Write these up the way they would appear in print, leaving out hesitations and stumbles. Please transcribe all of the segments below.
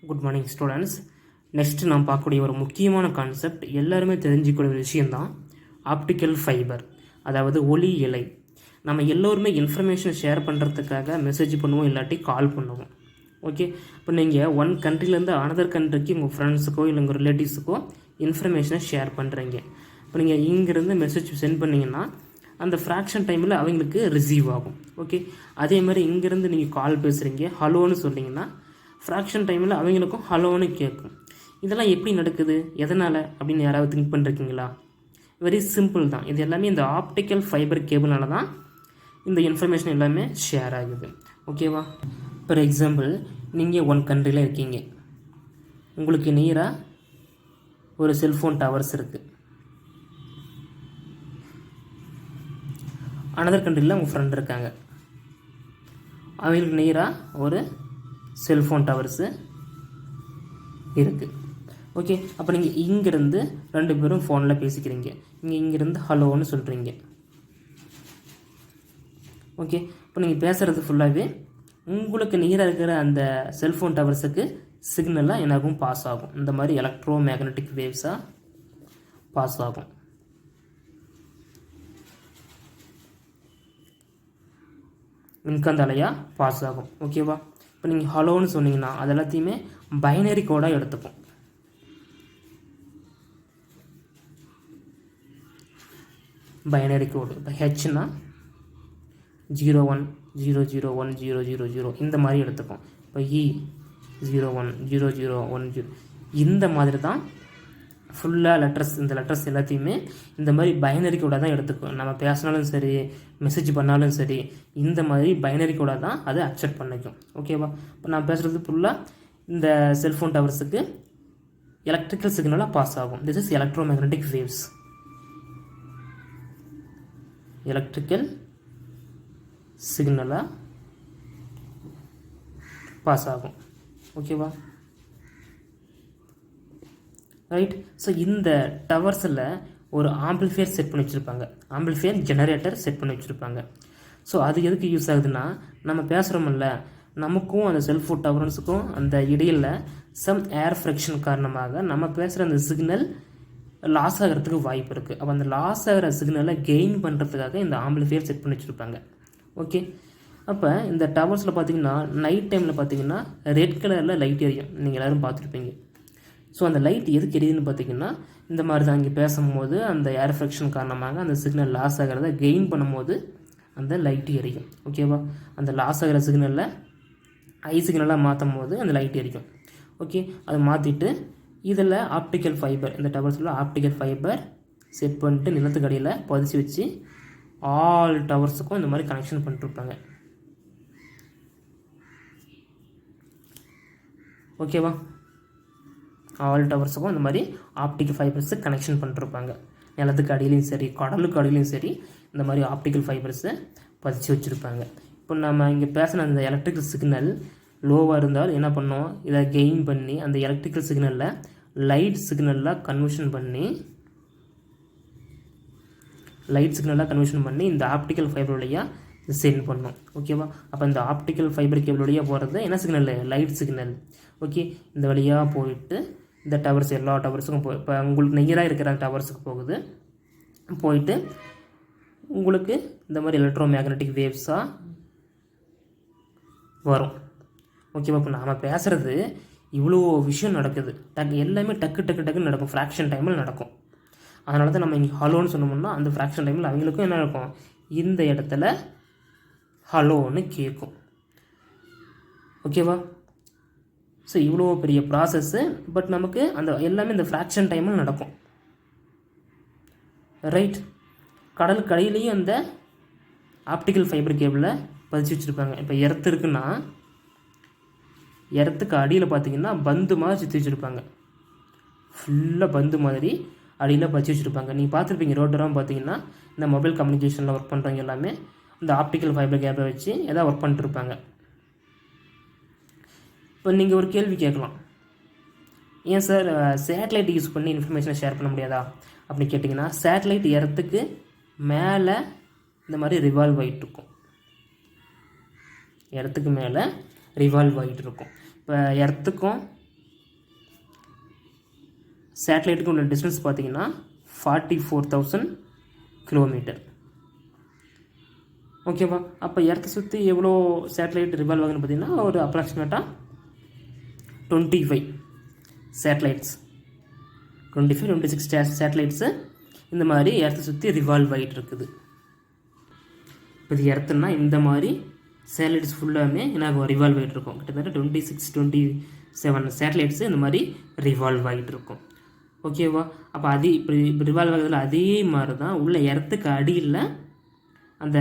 Good morning students. Next நாம் பார்க்கக்கூடிய ஒரு முக்கியமான கான்செப்ட், எல்லாருமே தெரிஞ்சுக்கூடிய விஷயந்தான் ஆப்டிக்கல் ஃபைபர், அதாவது ஒளி இழை. நம்ம எல்லோருமே இன்ஃபர்மேஷன் ஷேர் பண்ணுறதுக்காக மெசேஜ் பண்ணுவோம், இல்லாட்டி கால் பண்ணுவோம். ஓகே, இப்போ நீங்கள் ஒன் கண்ட்ரிலேருந்து அனதர் கண்ட்ரிக்கு உங்கள் ஃப்ரெண்ட்ஸுக்கோ இல்லை உங்கள் ரிலேட்டிவ்ஸுக்கோ இன்ஃபர்மேஷனை ஷேர் பண்ணுறீங்க. இப்போ நீங்கள் இங்கேருந்து மெசேஜ் சென்ட் பண்ணிங்கன்னா அந்த ஃப்ராக்ஷன் டைமில் அவங்களுக்கு ரிசீவ் ஆகும். ஓகே, அதே மாதிரி இங்கேருந்து நீங்கள் கால் பேசுகிறீங்க, ஹலோன்னு சொன்னீங்கன்னா ஃப்ராக்ஷன் டைமில் அவங்களுக்கும் ஹலோன்னு கேட்கும். இதெல்லாம் எப்படி நடக்குது, எதனால் அப்படின்னு யாராவது திங்க் பண்ணிருக்கீங்களா? வெரி சிம்பிள் தான். இது எல்லாமே இந்த ஆப்டிக்கல் ஃபைபர் கேபிள்னால தான் இந்த இன்ஃபர்மேஷன் எல்லாமே ஷேர் ஆகுது. ஓகேவா? ஃபார் எக்ஸாம்பிள், நீங்கள் ஒன் கண்ட்ரியில் இருக்கீங்க, உங்களுக்கு நியராக ஒரு செல்ஃபோன் டவர்ஸ் இருக்குது. அனதர் கண்ட்ரியில் உங்கள் ஃப்ரெண்ட் இருக்காங்க, அவங்களுக்கு நியராக ஒரு செல்ஃபோன் டவர்ஸு இருக்குது. ஓகே, அப்போ நீங்கள் இங்கேருந்து ரெண்டு பேரும் ஃபோனில் பேசிக்கிறீங்க, நீங்கள் இங்கேருந்து ஹலோன்னு சொல்கிறீங்க. ஓகே, இப்போ நீங்கள் பேசுகிறது ஃபுல்லாகவே உங்களுக்கு நியராக இருக்கிற அந்த செல்ஃபோன் டவர்ஸுக்கு சிக்னலாக என்னாகும், பாஸ் ஆகும். இந்த மாதிரி எலக்ட்ரோ மேக்னட்டிக் வேவ்ஸாக பாஸ் ஆகும். மின்காந்த அலையாக பாஸ் ஆகும். ஓகேவா? இப்போ நீங்கள் ஹலோன்னு சொன்னீங்கன்னா அது எல்லாத்தையுமே பைனரி கோடாக எடுத்துக்கும். பைனரி கோடு. இப்போ ஹெச்னா 01001000 இந்த மாதிரி எடுத்துக்கும். இப்போ இ 010010 இந்த மாதிரி தான் ஃபுல்லாக லெட்டர்ஸ். இந்த லெட்டர்ஸ் எல்லாத்தையுமே இந்த மாதிரி பைனரி கோடாக தான் எடுத்துக்கும். நம்ம பேசினாலும் சரி, மெசேஜ் பண்ணாலும் சரி, இந்த மாதிரி பைனரி கோடாக தான் அதை அக்செப்ட் பண்ணிக்கும். ஓகேவா? இப்போ நான் பேசுகிறது ஃபுல்லாக இந்த செல்ஃபோன் டவர்ஸுக்கு எலக்ட்ரிக்கல் சிக்னலாக பாஸ் ஆகும். This is electro magnetic waves. Electrical சிக்னலாக பாஸ் ஆகும். ஓகேவா? ரைட். ஸோ இந்த டவர்ஸில் ஒரு ஆம்பிளிஃபையர் செட் பண்ணி வச்சுருப்பாங்க, ஆம்பிளிஃபையர் ஜெனரேட்டர் செட் பண்ணி வச்சுருப்பாங்க. ஸோ அது எதுக்கு யூஸ் ஆகுதுன்னா, நம்ம பேசுகிறோமில்ல, நமக்கும் அந்த செல்ஃபோன் டவர்ஸுக்கும் அந்த இடையில் சம் ஏர் ஃப்ரிக்ஷன் காரணமாக நம்ம பேசுகிற அந்த சிக்னல் லாஸ் ஆகிறதுக்கு வாய்ப்பு இருக்குது. அப்போ அந்த லாஸ் ஆகிற சிக்னலை கெயின் பண்ணுறதுக்காக இந்த ஆம்பிளிஃபையர் செட் பண்ணி வச்சுருப்பாங்க. ஓகே, அப்போ இந்த டவர்ஸில் பார்த்தீங்கன்னா நைட் டைமில் பார்த்தீங்கன்னா ரெட் கலரில் லைட் எரியும், நீங்கள் எல்லோரும் பார்த்துருப்பீங்க. ஸோ அந்த லைட் எதுக்கு எரியுதுன்னு பார்த்தீங்கன்னா, இந்த மாதிரி தான் இங்கே பேசும்போது அந்த ஏர் ஃப்ரிக்ஷன் காரணமாக அந்த சிக்னல் லாஸ் ஆகிறத கெயின் பண்ணும்போது அந்த லைட்டு எரியும். ஓகேவா? அந்த லாஸ் ஆகிற சிக்னலில் ஐ சிக்னலாக மாற்றும் போது அந்த லைட் எரிக்கும். ஓகே, அதை மாற்றிட்டு இதில் ஆப்டிக்கல் ஃபைபர், இந்த டவர்ஸில் ஆப்டிக்கல் ஃபைபர் செட் பண்ணிட்டு நிலத்துக்கு அடியில் பதிச்சு வச்சு ஆல் டவர்ஸுக்கும் இந்த மாதிரி கனெக்ஷன் பண்ணிட்டுருப்பாங்க. ஓகேவா? ஆல் டவர்ஸுக்கும் இந்த மாதிரி ஆப்டிக்கல் ஃபைபர்ஸு கனெக்ஷன் பண்ணிட்டுருப்பாங்க. நிலத்துக்கு அடியிலையும் சரி, கடலுக்கு அடியிலையும் சரி, இந்த மாதிரி ஆப்டிக்கல் ஃபைபர்ஸை பதிச்சு வச்சுருப்பாங்க. இப்போ நம்ம இங்கே பேசின அந்த எலக்ட்ரிக்கல் சிக்னல் லோவாக இருந்தால் என்ன பண்ணோம், இதை கெயின் பண்ணி அந்த எலக்ட்ரிக்கல் சிக்னலில் லைட் சிக்னலாக கன்வர்ஷன் பண்ணி இந்த ஆப்டிக்கல் ஃபைபர் வழியாக சென்ட் பண்ணோம். ஓகேவா? அப்போ இந்த ஆப்டிக்கல் ஃபைபர் கேபிள் வழியாக போகிறது என்ன சிக்னல், லைட் சிக்னல். ஓகே, இந்த வழியாக போயிட்டு இந்த டவர்ஸ் எல்லா டவர்ஸுக்கும் இப்போ உங்களுக்கு நியராக இருக்கிற டவர்ஸுக்கு போகுது, போயிட்டு உங்களுக்கு இந்த மாதிரி எலக்ட்ரோ மேக்னட்டிக் வேவ்ஸாக வரும். ஓகேவா? இப்போ நாம் பேசுகிறது இவ்வளோ விஷயம் நடக்குது, எல்லாமே டக்குன்னு நடக்கும், ஃப்ராக்ஷன் டைமில் நடக்கும். அதனால தான் நம்ம இங்கே ஹலோன்னு சொன்னோம்னா அந்த ஃப்ராக்ஷன் டைமில் அவங்களுக்கும் என்ன இருக்கும், இந்த இடத்துல ஹலோன்னு கேட்கும். ஓகேவா? ஸோ இவ்வளோ பெரிய ப்ராசஸ்ஸு, பட் நமக்கு அந்த எல்லாமே இந்த ஃப்ராக்ஷன் டைமில் நடக்கும். ரைட். கடலுக்கு அடியிலையும் அந்த ஆப்டிக்கல் ஃபைபர் கேபிளை பதிச்சு வச்சுருப்பாங்க. இப்போ எர்த் இருக்குன்னா எர்த்துக்கு அடியில் பார்த்தீங்கன்னா பந்து மாதிரி சுற்றி வச்சுருப்பாங்க, ஃபுல்லாக பந்து மாதிரி அடியில் பதிச்சு வச்சுருப்பாங்க. நீங்கள் பார்த்துருப்பீங்க ரோட்டெல்லாம் பார்த்தீங்கன்னா இந்த மொபைல் கம்யூனிகேஷனில் ஒர்க் பண்ணுறவங்க எல்லாமே இந்த ஆப்டிக்கல் ஃபைபர் கேபிளை வச்சு எதாவது ஒர்க் பண்ணிட்டுருப்பாங்க. இப்போ நீங்கள் ஒரு கேள்வி கேட்கலாம், ஏன் சார் சேட்டலைட் யூஸ் பண்ணி இன்ஃபர்மேஷனை ஷேர் பண்ண முடியாதா அப்படின்னு கேட்டிங்கன்னா, சேட்டலைட் எர்த்துக்கு மேலே இந்த மாதிரி ரிவால்வ் ஆகிட்டு இருக்கும். எர்த்துக்கு மேலே ரிவால்வ் ஆகிட்டு இருக்கும். இப்போ எர்த்துக்கும் சேட்டலைட்டுக்கு உள்ள டிஸ்டன்ஸ் பார்த்தீங்கன்னா 44,000 கிலோமீட்டர். ஓகேவா? அப்போ எர்த்தை சுற்றி எவ்வளோ சேட்டலைட் ரிவால்வ் ஆகுதுன்னு பார்த்தீங்கன்னா ஒரு அப்ராக்சிமேட்டாக 25 சேட்டலைட்ஸ், 26 சேட்டலைட்ஸு இந்த மாதிரி எர்த்தை சுற்றி ரிவால்வ் ஆகிட்டு இருக்குது. இப்போ இது எர்த்துன்னா இந்த மாதிரி சேட்டலைட்ஸ் ஃபுல்லாமே எனக்கு ரிவால்வ் ஆகிட்டு இருக்கும். கிட்டத்தட்ட 27 சேட்டலைட்ஸு இந்த மாதிரி ரிவால்வ் ஆகிட்டு இருக்கும். ஓகேவா? அப்போ இப்படி ரிவால்வ் ஆகுறதுல அதே மாதிரி தான் உள்ள எர்த்துக்கு அடியில் அந்த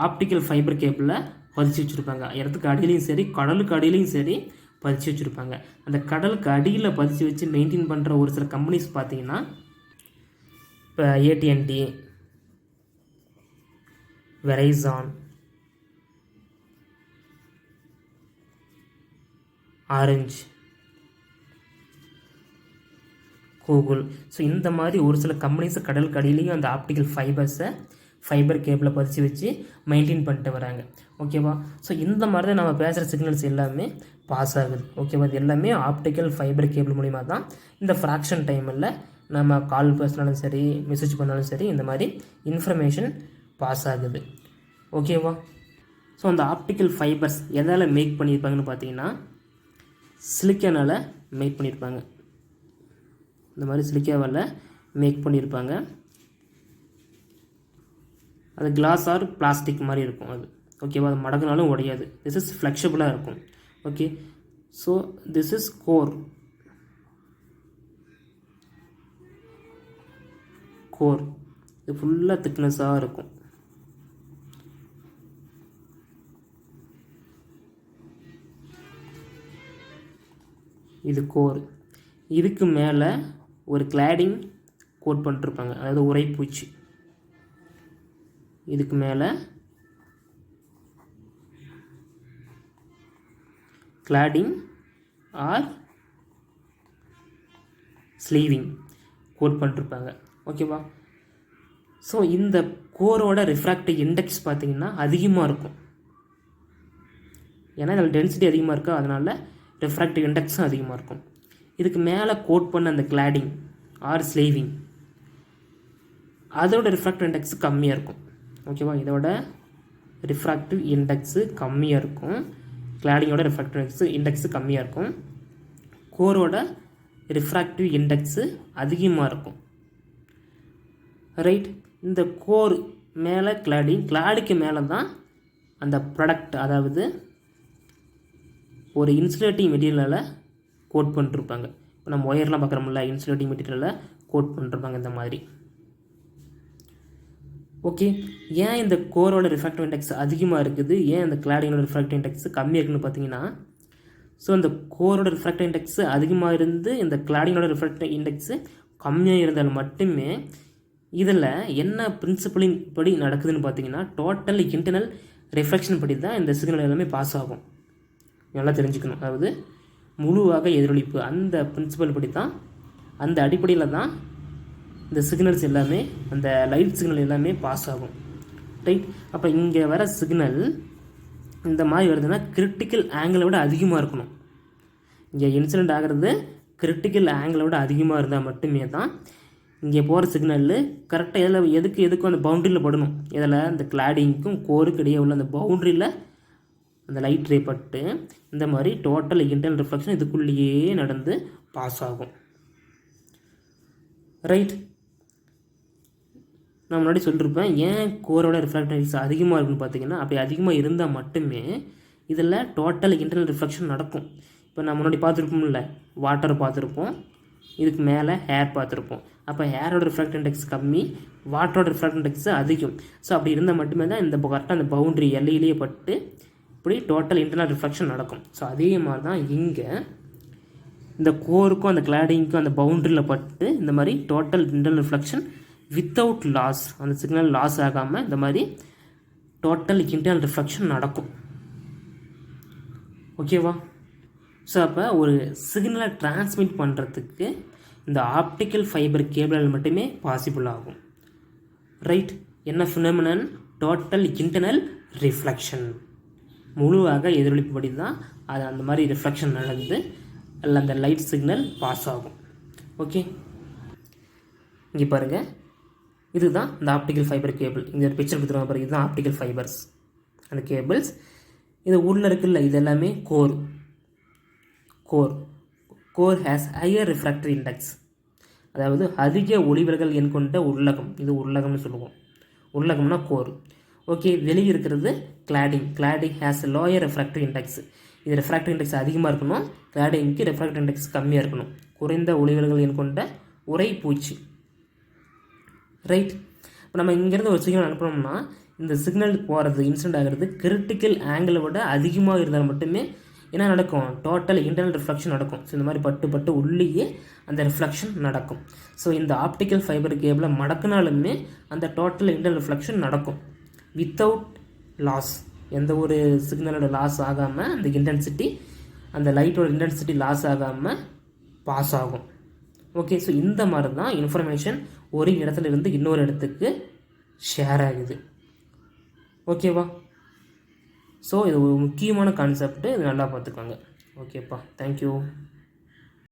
ஆப்டிக்கல் ஃபைபர் கேபிளில் பதிச்சு வச்சுருப்பாங்க. எர்த்துக்கு அடியிலையும் சரி கடலுக்கு அடியிலையும் சரி பதிச்சு வச்சுருப்பாங்க. அந்த கடலுக்கு அடியில் பதிச்சு வச்சு மெயின்டைன் பண்ணுற ஒரு சில கம்பெனிஸ் பார்த்தீங்கன்னா இப்போ AT&T, வெரைசான், ஆரஞ்ச், கூகுள். ஸோ இந்த மாதிரி ஒரு சில கம்பெனிஸை கடலுக்கு அடியிலையும் அந்த ஆப்டிக்கல் ஃபைபர் கேபிளை பதிச்சு வச்சு மெயின்டைன் பண்ணிட்டு வராங்க. ஓகேவா? ஸோ இந்த மாதிரி தான் நம்ம பேசுகிற சிக்னல்ஸ் எல்லாமே பாஸ் ஆகுது. ஓகேவா? இது எல்லாமே ஆப்டிக்கல் ஃபைபர் கேபிள் மூலிமா தான் இந்த ஃப்ராக்ஷன் டைமில் நம்ம கால் பேசினாலும் சரி, மெசேஜ் பண்ணாலும் சரி, இந்த மாதிரி இன்ஃபர்மேஷன் பாஸ் ஆகுது. ஓகேவா? ஸோ அந்த ஆப்டிக்கல் ஃபைபர்ஸ் எதால் மேக் பண்ணியிருப்பாங்கன்னு பார்த்தீங்கன்னா சிலிக்கானால் மேக் பண்ணியிருப்பாங்க. இந்த மாதிரி சிலிக்காவால் மேக் பண்ணியிருப்பாங்க. அது கிளாஸ் ஆர் பிளாஸ்டிக் மாதிரி இருக்கும் அது. ஓகேவா? அது மடங்குனாலும் உடையாது. திஸ் இஸ் ஃப்ளெக்சிபிளாக இருக்கும். Okay, so this is core. இது ஃபுல்லாக திக்னஸாக இருக்கும். இது கோர். இதுக்கு மேலே ஒரு கிளாடிங் கோட் பண்ணிருப்பாங்க, அதாவது உரைப்பூச்சி. இதுக்கு மேலே கிளாடிங் ஆர் ஸ்லீவிங் கோட் பண்ணிருப்பாங்க. ஓகேவா? ஸோ இந்த கோரோட ரிஃப்ராக்டிவ் இண்டெக்ஸ் பார்த்திங்கன்னா அதிகமாக இருக்கும். ஏன்னா இதில் டென்சிட்டி அதிகமாக இருக்கா, அதனால் ரிஃப்ராக்டிவ் இண்டெக்ஸும் அதிகமாக இருக்கும். இதுக்கு மேலே கோட் பண்ண அந்த கிளாடிங் ஆர் ஸ்லீவிங் அதோட ரிஃப்ராக்டிவ் இண்டெக்ஸு கம்மியாக இருக்கும். ஓகேவா? இதோட ரிஃப்ராக்டிவ் இண்டெக்ஸு கம்மியாக இருக்கும். கிளாடிங்கோட ரிஃப்ராக்டிவ் இண்டெக்ஸு கம்மியாக இருக்கும். கோரோட ரிஃப்ராக்டிவ் இண்டெக்ஸு அதிகமாக இருக்கும். ரைட்? இந்த கோர் மேலே கிளாடிக்கு மேலே தான் அந்த ப்ராடக்ட், அதாவது ஒரு இன்சுலேட்டிங் மெட்டீரியலால் கோட் பண்ணிருப்பாங்க. இப்போ நம்ம ஒயர்லாம் பார்க்குறோம்ல, இன்சுலேட்டிங் மெட்டீரியலில் கோட் பண்ணிருப்பாங்க இந்த மாதிரி. ஓகே, ஏன் இந்த கோரோட ரிஃப்ராக்டிவ் இண்டெக்ஸ் அதிகமாக இருக்குது, ஏன் இந்த கிளாடிங்கோட ரிஃப்ராக்டிவ் இண்டெக்ஸ் கம்மியாக இருக்குன்னு பார்த்தீங்கன்னா, ஸோ இந்த கோரோட ரிஃப்ராக்டிவ் இண்டெக்ஸ் அதிகமாக இருந்து இந்த கிளாடிங்கோட ரிஃப்ராக்டிவ் இண்டெக்ஸு கம்மியாக இருந்தால் மட்டுமே இதில் என்ன பிரின்சிபலின் படி நடக்குதுன்னு பார்த்தீங்கன்னா டோட்டல் இன்டர்னல் ரிஃப்ளெக்ஷன் படி தான் இந்த சிக்னல் எல்லாமே பாஸ் ஆகும். நல்லா தெரிஞ்சுக்கணும். அதாவது முழுவாக எதிரொலிப்பு அந்த பிரின்சிபல் படி தான், அந்த அடிப்படையில் தான் இந்த சிக்னல்ஸ் எல்லாமே, அந்த லைட் சிக்னல் எல்லாமே பாஸ் ஆகும். ரைட்? அப்போ இங்கே வர சிக்னல் இந்த மாதிரி வருதுன்னா கிரிட்டிக்கல் ஆங்கிளை விட அதிகமாக இருக்கணும். இங்கே இன்சிடெண்ட் ஆகிறது கிரிட்டிக்கல் ஆங்கிளை விட அதிகமாக இருந்தால் மட்டுமே தான் இங்கே போகிற சிக்னல் கரெக்டாக எதுக்கும் அந்த பவுண்ட்ரியில் படணும். இதில் அந்த கிளாடிங்க்கும் கோருக்கு இடையே உள்ள அந்த பவுண்ட்ரியில் அந்த லைட் ரே பட்டு இந்த மாதிரி டோட்டல் இன்டர்னல் ரிஃப்ளெக்ஷன் இதுக்குள்ளேயே நடந்து பாஸ் ஆகும். ரைட்? நான் முன்னாடி சொல்லியிருப்பேன் ஏன் கோரோட ரிஃப்ராக்டிவ் அதிகமாக இருக்குன்னு பார்த்தீங்கன்னா, அப்படி அதிகமாக இருந்தால் மட்டுமே இதில் டோட்டல் இன்டர்னல் ரிஃப்ளெக்ஷன் நடக்கும். இப்போ நான் முன்னாடி பார்த்துருப்போம்ல, வாட்டர் பார்த்துருப்போம், இதுக்கு மேலே ஹேர் பார்த்துருப்போம். அப்போ ஹேரோட ரிஃப்ராக்டிவ் இண்டெக்ஸ் கம்மி, வாட்டரோட ரிஃப்ராக்டிவ் இண்டெக்ஸ் அதிகம். ஸோ அப்படி இருந்தால் மட்டுமே தான் இந்த கரெக்டாக அந்த பவுண்ட்ரி எல்லையிலேயே பட்டு இப்படி டோட்டல் இன்டர்னல் ரிஃப்ளெக்ஷன் நடக்கும். ஸோ அதே மாதிரி தான் இங்கே இந்த கோருக்கும் அந்த கிளாடிங்க்கும் அந்த பவுண்ட்ரியில் பட்டு இந்த மாதிரி total internal reflection without loss, அந்த சிக்னல் லாஸ் ஆகாமல் இந்த மாதிரி டோட்டல் இன்டர்னல் ரிஃப்ளெக்ஷன் நடக்கும். ஓகேவா? ஸோ அப்போ ஒரு சிக்னலை டிரான்ஸ்மிட் பண்ணுறதுக்கு இந்த ஆப்டிக்கல் ஃபைபர் கேபிளால் மட்டுமே பாசிபிள் ஆகும். ரைட்? என்ன ஃபினாமினன்? Total internal reflection. முழுவாக எதிரொலிப்புப்படி தான் அது அந்த மாதிரி ரிஃப்ளெக்ஷன் நடந்து அதில் அந்த லைட் சிக்னல் பாஸ் ஆகும். ஓகே, இங்கே பாருங்கள், இதுதான் இந்த ஆப்டிக்கல் ஃபைபர் கேபிள். இங்கே ஒரு பிக்சர் கொடுத்துருவாங்க பாருங்கள், இதுதான் ஆப்டிக்கல் ஃபைபர்ஸ் அந்த கேபிள்ஸ். இது உள்ளே இருக்குல்ல, இது எல்லாமே core. Core has higher refractory index, அதாவது அதிக ஒளிவிலகல் எண் கொண்ட உள்ளகம். இது உள்ளகம்னு சொல்லுவோம். உள்ளகம்னா கோர். ஓகே, வெளியே இருக்கிறது கிளாடிங் ஹேஸ் லோயர் ரெஃப்ராக்டரி இண்டெக்ஸ். இது ரெஃப்ராக்டரி இண்டெக்ஸ் அதிகமாக இருக்கணும், கிளாடிங்க்கு ரெஃப்ராக்டரி இண்டெக்ஸ் கம்மியாக இருக்கணும். குறைந்த ஒளிவிலகல் எண் கொண்ட உறைப்பூச்சி. ரைட். இப்போ நம்ம இங்கேருந்து ஒரு சிக்னல் அனுப்புனோம்னா இந்த சிக்னல் போகிறது, இன்சிடென்ட் ஆகிறது கிரிட்டிக்கல் ஆங்கிளை விட அதிகமாக இருந்தால் மட்டுமே என்ன நடக்கும், டோட்டல் இன்டர்னல் ரிஃப்ளெக்ஷன் நடக்கும். ஸோ இந்த மாதிரி பட்டு உள்ளேயே அந்த ரிஃப்ளெக்ஷன் நடக்கும். ஸோ இந்த ஆப்டிக்கல் ஃபைபர் கேபிளை மடக்குனாலுமே அந்த டோட்டல் இன்டர்னல் ரிஃப்ளெக்ஷன் நடக்கும் வித்தவுட் லாஸ். எந்த ஒரு சிக்னலோட லாஸ் ஆகாமல் அந்த இன்டென்சிட்டி, அந்த லைட்டோட இன்டென்சிட்டி லாஸ் ஆகாமல் பாஸ் ஆகும். ஓகே, ஸோ இந்த மாதிரி தான் இன்ஃபர்மேஷன் ஒரு இடத்துல இருந்து இன்னொரு இடத்துக்கு ஷேர் ஆகுது. ஓகேவா? ஸோ இது ஒரு முக்கியமான கான்செப்ட்டு, இது நல்லா பார்த்துக்கோங்க. ஓகேப்பா, தேங்க்யூ.